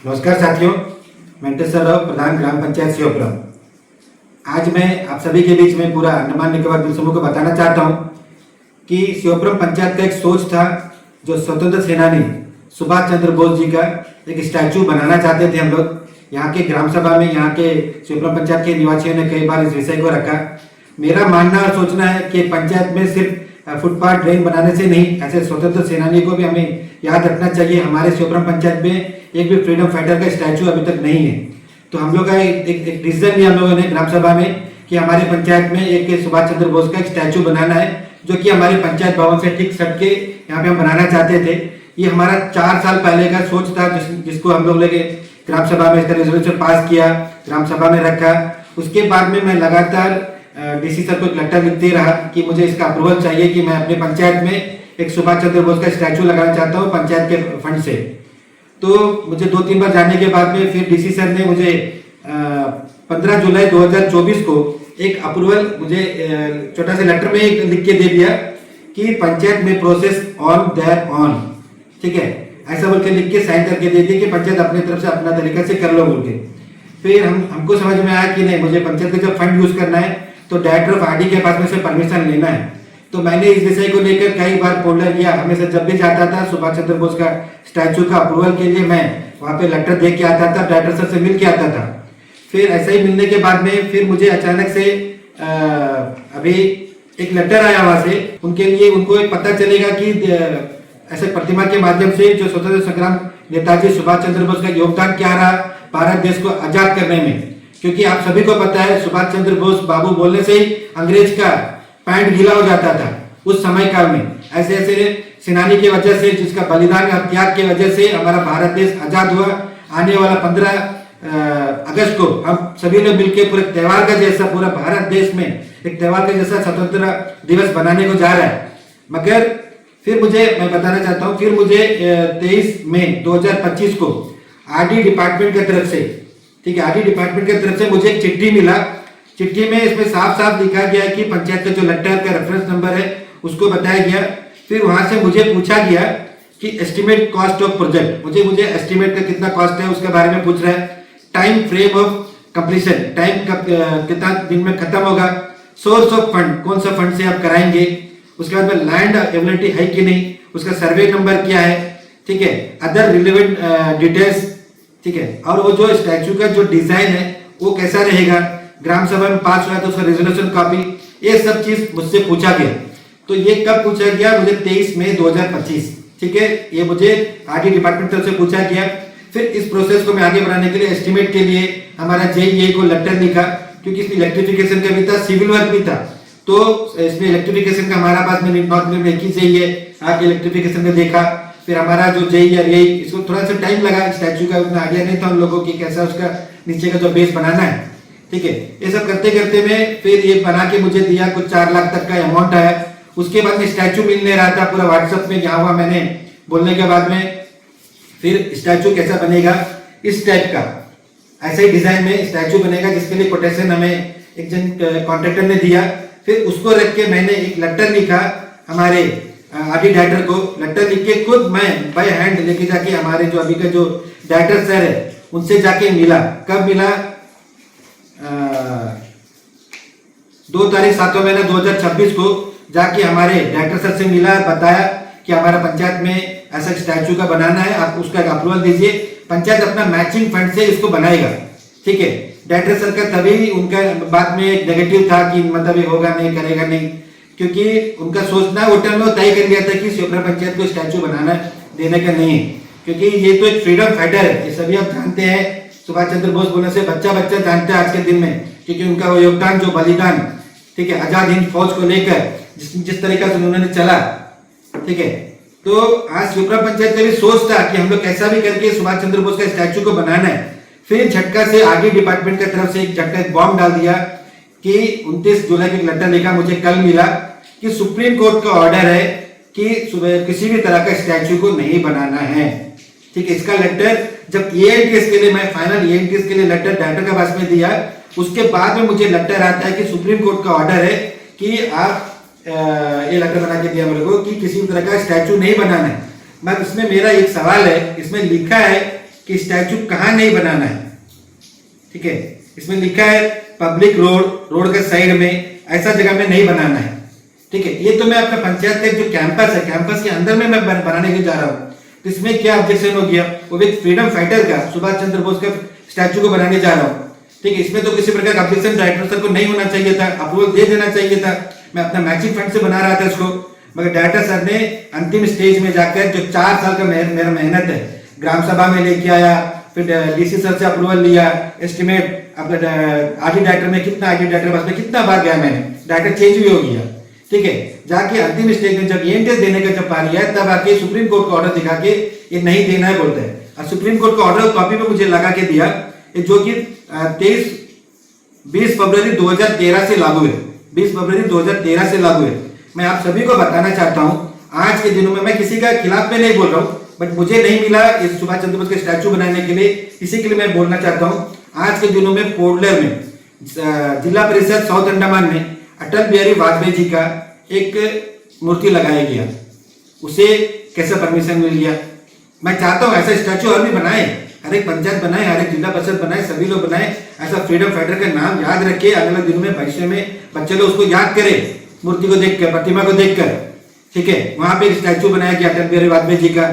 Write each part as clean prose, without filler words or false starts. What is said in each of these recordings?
नमस्कार साथियों, मैं इंटेश्वर राव, प्रधान ग्राम पंचायत शिवपुरम। आज मैं आप सभी के बीच में पूरा अंडमान निकोबार द्वीप समूह को बताना चाहता हूँ कि शिवपुरम पंचायत का एक सोच था, जो स्वतंत्र सेनानी सुभाष चंद्र बोस जी का एक स्टैचू बनाना चाहते थे हम लोग। यहाँ के ग्राम सभा में यहाँ के शिवपुरम पंचायत के निवासियों ने कई बार इस विषय को रखा। मेरा मानना और सोचना है कि पंचायत में सिर्फ फुटपाथ ड्रेन बनाने से नहीं, ऐसे स्वतंत्र सेनानी को भी हमें याद रखना चाहिए। हमारे शिवपुरम पंचायत में एक भी फ्रीडम फाइटर का स्टैचू अभी तक नहीं है। तो हम लोग का एक डिसीजन लिया हम लोगों ने ग्राम सभा में कि हमारे पंचायत में एक सुभाष चंद्र बोस का एक स्टैचू बनाना है, जो कि हमारे पंचायत भवन से ठीक सट के यहाँ पे हम बनाना चाहते थे। ये हमारा 4 साल पहले का सोच था, जिसको हम लोग लेके ग्राम सभा में इसका रेजोल्यूशन पास किया, ग्राम सभा में रखा। उसके बाद में मैं लगातार डीसी सर को एक लेटर लिखते रहा कि मुझे इसका अप्रूवल चाहिए कि मैं अपने पंचायत में एक सुभाष चंद्र बोस का स्टैचू लगाना चाहता हूँ पंचायत के फंड से। तो मुझे 2-3 बार जाने के बाद में फिर डीसी सर ने मुझे 15 जुलाई 2024 को एक अप्रूवल मुझे छोटा सा लेटर में लिख के दे दिया कि पंचायत में प्रोसेस ऑन देयर ऑन, ठीक है, ऐसा बोल के लिख के साइन करके दे दिया कि पंचायत अपनी तरफ से अपना तरीका से कर लो बोल के। फिर हमको समझ में आया कि नहीं, मुझे पंचायत का जब फंड यूज करना है तो डायरेक्टर ऑफ आरडी के पास में से परमिशन लेना है। तो मैंने इस विषय को लेकर कई बार पोल्डर किया। हमेशा जब भी जाता था सुभाष चंद्र बोस का स्टैचू का अप्रूवल के लिए, मैं वहाँ पे लेटर दे के आता था, डायरेक्टर सर से मिल के आता था। फिर ऐसा ही मिलने के बाद में फिर मुझे अचानक से अभी एक लेटर आया वहाँ से, उनके लिए उनको पता चलेगा कि ऐसे प्रतिमा के माध्यम से जो स्वतंत्र संग्राम नेताजी सुभाष चंद्र बोस का योगदान क्या रहा भारत देश को आजाद करने में। क्योंकि आप सभी को पता है सुभाष चंद्र बोस बाबू बोलने से ही अंग्रेज का पैंट गीला हो जाता था उस समय काल में। ऐसे ऐसे सेनानी की वजह से, जिसका बलिदान और त्याग की वजह से हमारा भारत देश आजाद हुआ। आने वाला 15 अगस्त को हम सभी ने मिलकर पूरे त्योहार का जैसा पूरा भारत देश में एक त्योहार का जैसा स्वतंत्रता दिवस बनाने को जा रहा है। मगर फिर मैं बताना चाहता हूँ, फिर मुझे 23 मई 2025 को आरडी डिपार्टमेंट की तरफ से, ठीक है, आरडी डिपार्टमेंट की तरफ से मुझे एक चिट्ठी मिला। चिट्ठी में इसमें साफ साफ लिखा गया है कि पंचायत का जो लेटर का रेफरेंस नंबर है उसको बताया गया। फिर वहां से मुझे पूछा गया कि एस्टिमेट कॉस्ट ऑफ प्रोजेक्ट, मुझे एस्टिमेट का कितना कॉस्ट है उसके बारे में पूछ रहा है। Time frame of completion, time कितना दिन में खत्म होगा। सोर्स ऑफ फंड, कौन सा फंड से आप कराएंगे। उसके बाद में लैंड अवेलेबिलिटी है कि नहीं, उसका सर्वे नंबर क्या है, ठीक है, अदर रिलेवेंट डिटेल्स, ठीक है, और वो जो स्टैचू का जो डिजाइन है वो कैसा रहेगा, ग्राम सभा में पास हुआ तो उसका रेजोल्यूशन कॉपी, ये सब चीज मुझसे पूछा गया। तो ये कब पूछा गया, मुझे 23 मई 2025, ठीक है, ये मुझे आरडी डिपार्टमेंट तरफ से पूछा गया। फिर इस प्रोसेस को मैं आगे बढ़ाने के लिए एस्टिमेट के लिए हमारा जेईए को लेटर लिखा, क्योंकि इसमें इलेक्ट्रिफिकेशन का भी था, सिविल वर्क भी था। तो इसमें इलेक्ट्रिफिकेशन का हमारा पास में नॉर्थ में एक ही चाहिए, आगे इलेक्ट्रिफिकेशन का देखा। फिर हमारा जो जेईए इसको थोड़ा सा टाइम लगा, स्टैचू का उतना आइडिया नहीं था उन लोगों की कैसा उसका नीचे का जो बेस बनाना है, ठीक है। ये सब करते करते में फिर ये बना के मुझे दिया, कुछ 4 लाख तक का अमाउंट आया। उसके बाद में स्टैचू मिल नहीं रहा था, पूरा व्हाट्सएप में यहाँ हुआ मैंने बोलने के बाद में फिर स्टैचू कैसा बनेगा, इस टाइप का ऐसे ही डिजाइन में स्टैचू बनेगा, जिसके लिए कोटेशन हमें एक जन कॉन्ट्रैक्टर ने दिया। फिर उसको रख के मैंने एक लेटर लिखा हमारे आरडी डायरेक्टर को, लेटर लिख के खुद मैं बाय हैंड लेके जाके हमारे जो अभी का जो डायरेक्टर सर है उनसे जाके मिला। कब मिला, 2 तारीख 7वां महीना 2026 को जाके हमारे डायरेक्टर सर से मिला, बताया कि हमारा पंचायत में ऐसा स्टैचू का बनाना है, आप उसका अप्रूवल दीजिए, पंचायत अपना मैचिंग फंड से इसको बनाएगा, ठीक है। डायरेक्टर सर का तभी उनका बाद में एक नेगेटिव था कि मतलब ये होगा नहीं, करेगा नहीं, क्योंकि उनका सोचना वो टाइम में तय कर लिया था कि शिवपुरम पंचायत को स्टैचू बनाना देने का नहीं है, क्योंकि ये तो एक फ्रीडम फाइटर है, ये सभी आप जानते हैं। सुभाष चंद्र बोस बोलने से बच्चा जानता है आज के दिन में, क्योंकि उनका वो योगदान, जो बलिदान, ठीक है, आजाद हिंद फौज को लेकर जिस तरीका से उन्होंने चला, ठीक है। तो आज शिवपुरम पंचायत का भी सोच था कि हम लोग कैसा भी करके सुभाष चंद्र बोस का स्टैचू को बनाना है। फिर झटका से आगे डिपार्टमेंट की तरफ से एक बॉम्ब डाल दिया कि 29 जुलाई को लेटर लिखा, मुझे कल मिला कि सुप्रीम कोर्ट का ऑर्डर है कि किसी भी तरह का स्टैचू को नहीं बनाना है, ठीक है। इसका लेटर जब एएनटीएस के लिए मैं फाइनल एएनटीएस के लिए लेटर डायरेक्टर के पास में दिया, उसके बाद में मुझे लेटर आता है कि सुप्रीम कोर्ट का ऑर्डर है कि आप ये लेटर बना के दिया मेरे को कि किसी भी तरह का स्टैचू नहीं बनाना है। मगर इसमें मेरा एक सवाल है, इसमें लिखा है कि स्टैचू कहाँ नहीं बनाना है। ठीक है, इसमें लिखा है पब्लिक रोड के साइड में, ऐसा जगह में नहीं बनाना है। ठीक है, ये तो मैं अपना पंचायत का जो कैंपस है, कैंपस के अंदर में मैं बनाने के जा रहा हूँ, तो इसमें क्या ऑब्जेक्शन हो गया? वो भी फ्रीडम फाइटर का, सुभाष चंद्र बोस का स्टैचू को बनाने जा रहा हूँ। ठीक है, इसमें तो किसी प्रकार का ऑब्जेक्शन डायरेक्टर सर को नहीं होना चाहिए था, अप्रूवल दे देना चाहिए था। मैं अपना मैचिंग फंड से बना रहा था इसको, मगर डायरेक्टर सर ने अंतिम स्टेज में जाकर जो 4 साल का मेरा मेहनत है, ग्राम सभा में लेके आया, फिर डीसी सर से अप्रूवल लिया, एस्टिमेट अपना आईटी डायरेक्टर में कितना, आईटी डायरेक्टर पास में कितना बार गया मैंने, डायरेक्टर चेंज भी हो गया। ठीक है, जाके अंतिम स्टेज में जब एंट्रेंस देने का जब पारी है, तब आके सुप्रीम कोर्ट का ऑर्डर दिखा के ये नहीं देना है बोलते हैं। और सुप्रीम कोर्ट का ऑर्डर कॉपी में मुझे लगा के दिया, जो कि 20 फरवरी 2013 से लागू है। 20 फरवरी 2013 से लागू है। मैं आप सभी को बताना चाहता हूं, आज के दिनों में मैं किसी का खिलाफ में नहीं बोल रहा हूं, बट मुझे नहीं मिला इस सुभाष चंद्र बोस के स्टैचू बनाने के लिए, इसी के लिए मैं बोलना चाहता हूं। आज के दिनों में पोर्टलर में, जिला परिषद साउथ अंडमान में अटल बिहारी वाजपेयी जी का एक मूर्ति लगाया गया, उसे कैसे परमिशन मिल गया? मैं चाहता हूं ऐसा स्टैचू और भी बनाए, हर एक पंचायत बनाए, हर एक जिला परिषद बनाए, सभी लोग बनाए, ऐसा फ्रीडम फाइटर का नाम याद रखे, आने वाले दिनों में भविष्य में बच्चे लोग उसको याद करें, मूर्ति को देखकर, प्रतिमा को देखकर। ठीक है, वहां पे एक स्टैचू बनाया गया अटल बिहारी वाजपेयी जी का।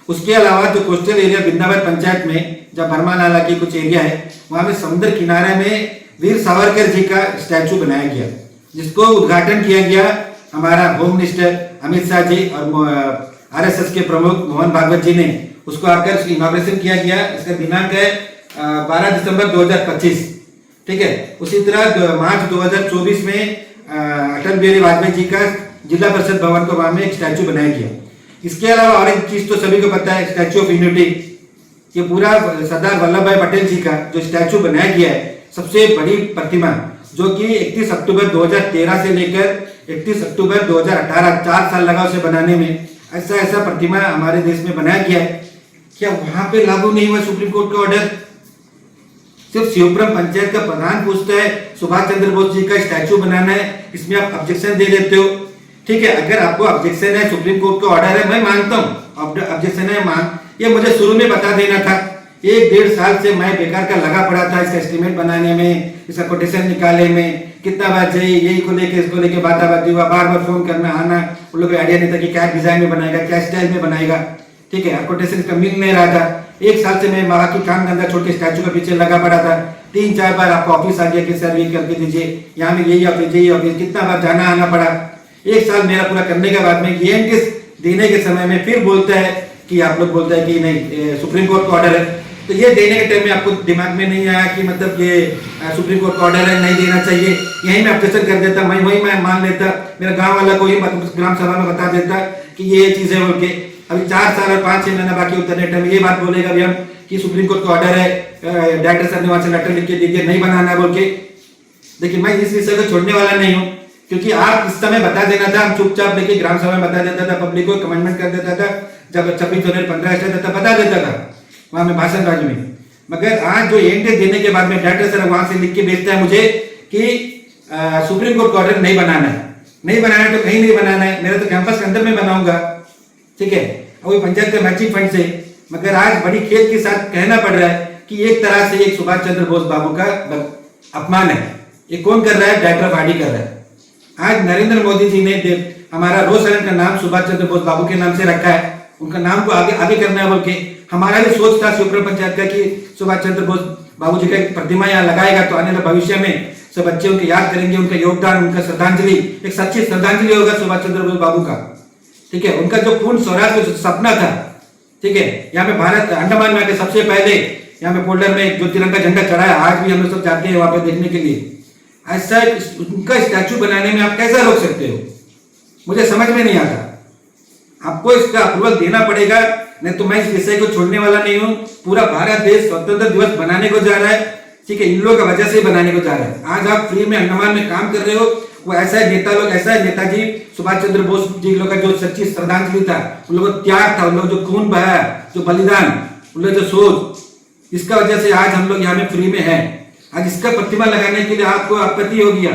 उसके अलावा जो कोस्टल एरिया वृंदावन पंचायत में, जब बर्मा नाला की कुछ एरिया है, वहां पे समुद्र किनारे में वीर सावरकर जी का स्टैचू बनाया गया, जिसको उद्घाटन किया गया हमारा होम मिनिस्टर अमित शाह जी और आरएसएस के प्रमुख मोहन भागवत जी ने उसको आकर इनॉग्रेशन किया गया। इसका दिनांक है 12 दिसंबर 2025। ठीक है, उसी तरह मार्च 2024 में अटल बिहारी वाजपेयी जी का जिला परिषद भवन को वहां में एक स्टैचू बनाया गया। इसके अलावा और एक चीज तो सभी को पता है, स्टैचू ऑफ यूनिटी। ये पूरा सरदार वल्लभ भाई पटेल जी का जो स्टैचू बनाया गया है, सबसे बड़ी प्रतिमा, जो कि 31 अक्टूबर 2013 से लेकर 31 अक्टूबर 2018, 4 साल लगा उसे बनाने में। ऐसा प्रतिमा हमारे देश में बनाया गया है। क्या वहां पे लागू नहीं हुआ सुप्रीम कोर्ट का ऑर्डर? सिर्फ शिवपुरम पंचायत का प्रधान पूछता है सुभाष चंद्र बोस जी का स्टैचू बनाना है, इसमें आप ऑब्जेक्शन दे देते हो। ठीक है, अगर आपको ऑब्जेक्शन है, सुप्रीम कोर्ट का ऑर्डर है, मैं मानता हूँ ऑब्जेक्शन है, ये मुझे शुरू में बता देना था। 1-1.5 साल से मैं बेकार का लगा पड़ा था इसका एस्टिमेट बनाने में, इसका कोटेशन निकाले में, कितना बार चाहिए, यही को लेके इसको लेके बाताबाती हुआ, बार बार फोन करना आना, उन लोगों को आइडिया नहीं था कि क्या डिजाइन में बनाएगा, क्या स्टाइल में बनाएगा। ठीक है, कोटेशन इसका मिल नहीं रहा था। 1 साल से मैं बाकी काम धंधा छोड़ के स्टैचू के पीछे लगा पड़ा था। 3-4 बार आपको ऑफिस आ गया कि सर ये करके दीजिए, यहाँ में यही ऑफिस, कितना बार जाना आना पड़ा। 1 साल मेरा पूरा करने के बाद में ये देने के समय में फिर बोलता है कि आप लोग बोलते हैं कि नहीं सुप्रीम कोर्ट का ऑर्डर है। तो ये देने के टाइम में आपको दिमाग में नहीं आया कि मतलब ये सुप्रीम कोर्ट का ऑर्डर है, नहीं देना चाहिए, यही मैं ऑब्जेक्शन कर देता, मैं मान लेता, मेरा गांव वाला को ही ग्राम सभा में बता देता कि ये चीज है बोल के। अभी 4 साल और 5-6 महीना बाकी उतरने टाइम ये बात बोलेगा अभी हम कि सुप्रीम कोर्ट का ऑर्डर है, डायरेक्टर साहब ने वहां से लेटर लिख के दीजिए, नहीं बनाना बोल के। देखिए, मैं इस विषय को छोड़ने वाला नहीं हूँ, क्योंकि आप इस समय बता देना था, हम चुपचाप लेके ग्राम सभा में बता देता था, पब्लिक को कमेंटमेंट कर देता था, जब 26 जनवरी 15 अगस्त तक बता देता था वहां में भाषण बाजी में। मगर आज जो एंट्री देने के बाद में डायरेक्टर सर वहां से लिख के भेजता है मुझे कि सुप्रीम कोर्ट का ऑर्डर नहीं बनाना है, नहीं बनाना है तो कहीं नहीं बनाना है, मेरा तो कैंपस के अंदर में बनाऊंगा। ठीक है, और पंचायत के मैचिंग फंड से। मगर आज बड़ी खेद के साथ कहना पड़ रहा है कि एक तरह से एक सुभाष चंद्र बोस बाबू का अपमान है। ये कौन कर रहा है? डायरेक्टर ऑफ आईटी कर रहा है। आज नरेंद्र मोदी जी ने हमारा रोज सदन का नाम सुभाष चंद्र बोस बाबू के नाम से रखा है, उनका नाम को आगे करना है बोल के। हमारा भी सोच था शिवपुरम पंचायत का कि सुभाष चंद्र बोस बाबू जी का एक प्रतिमा यहाँ लगाएगा, तो आने वाले भविष्य में सब बच्चे उनके याद करेंगे, उनका योगदान, उनका श्रद्धांजलि, एक सच्ची श्रद्धांजलि होगा सुभाष चंद्र बोस बाबू का। ठीक है, उनका जो पूर्ण स्वराज का सपना था। ठीक है, यहाँ पे भारत अंडमान में आके सबसे पहले यहाँ पे पोर्टलर में जो तिरंगा झंडा चढ़ाया, आज भी हम लोग सब जाते हैं वहां पे देखने के लिए। ऐसा उनका स्टैचू बनाने में आप कैसे रोक सकते हो? मुझे समझ में नहीं आता। आपको इसका अप्रूवल देना पड़ेगा, नहीं तो मैं इस विषय को छोड़ने वाला नहीं हूँ। पूरा भारत देश स्वतंत्र दिवस बनाने को जा रहा है। ठीक है, इन लोगों की वजह से ही बनाने को जा रहा है। आज आप फ्री में अंडमान में काम कर रहे हो, वो ऐसा है नेता लोग, ऐसा है नेताजी सुभाष चंद्र बोस जी लोग का जो सच्ची श्रद्धांजलि था, उन लोगों को त्याग था, उन लोग जो खून बहाया, जो बलिदान, उन लोग जो सोच, इसका वजह से आज हम लोग यहाँ में फ्री में हैं। आज इसका प्रतिमा लगाने के लिए आपको आपत्ति हो गया।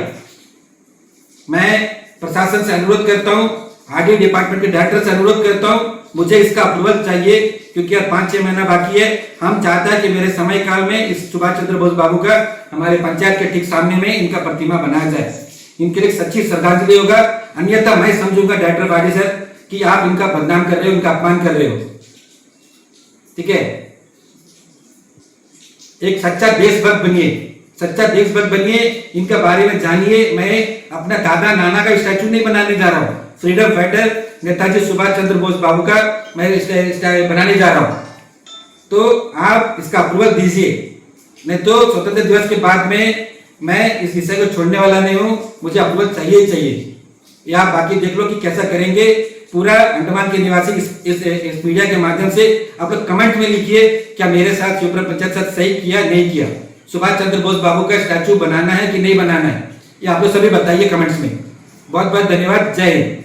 मैं प्रशासन से अनुरोध करता हूँ, आरडी डिपार्टमेंट के डायरेक्टर से अनुरोध करता हूँ, मुझे इसका अप्रूवल चाहिए क्योंकि अब 5-6 महीना बाकी है। हम चाहते हैं कि मेरे समय काल में इस सुभाष चंद्र बोस बाबू का हमारे पंचायत के ठीक सामने में इनका प्रतिमा बनाया जाए। इनके लिए सच्ची श्रद्धांजलि होगा, अन्यथा मैं समझूंगा डायरेक्टर पार्टी सर कि आप इनका बदनाम कर रहे हो, इनका अपमान कर रहे हो। ठीक है, एक सच्चा देशभक्त बनिए, सच्चा देशभक्त बनिए, इनके बारे में जानिए। मैं अपना दादा नाना का स्टैचू नहीं बनाने जा रहा हूँ, फ्रीडम फाइटर नेताजी सुभाष चंद्र बोस बाबू का मैं बनाने जा रहा हूँ। तो आप इसका अप्रूवल दीजिए, नहीं तो स्वतंत्रता दिवस के बाद में मैं इस विषय को छोड़ने वाला नहीं हूँ। मुझे अप्रूवल चाहिए ही चाहिए। या बाकी देख लो कि कैसा करेंगे। पूरा अंडमान के निवासी इस मीडिया के माध्यम से आप लोग कमेंट में लिखिए क्या मेरे साथ शिवपुरा पंचायत साथ सही किया नहीं किया, सुभाष चंद्र बोस बाबू का स्टैचू बनाना है कि नहीं बनाना है, ये आप लोग सभी बताइए कमेंट्स में। बहुत बहुत धन्यवाद। जय हिंद।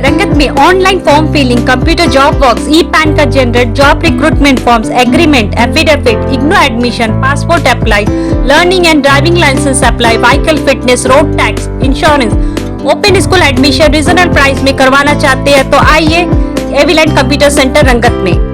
रंगत में online form filling, computer job works, e PAN card generate, job recruitment forms, agreement, affidavit, IGNOU admission, passport apply, learning and driving license apply, vehicle fitness, road tax, insurance, open school admission regional price में करवाना चाहते हैं तो आइए एविलेंट computer centre रंगत में।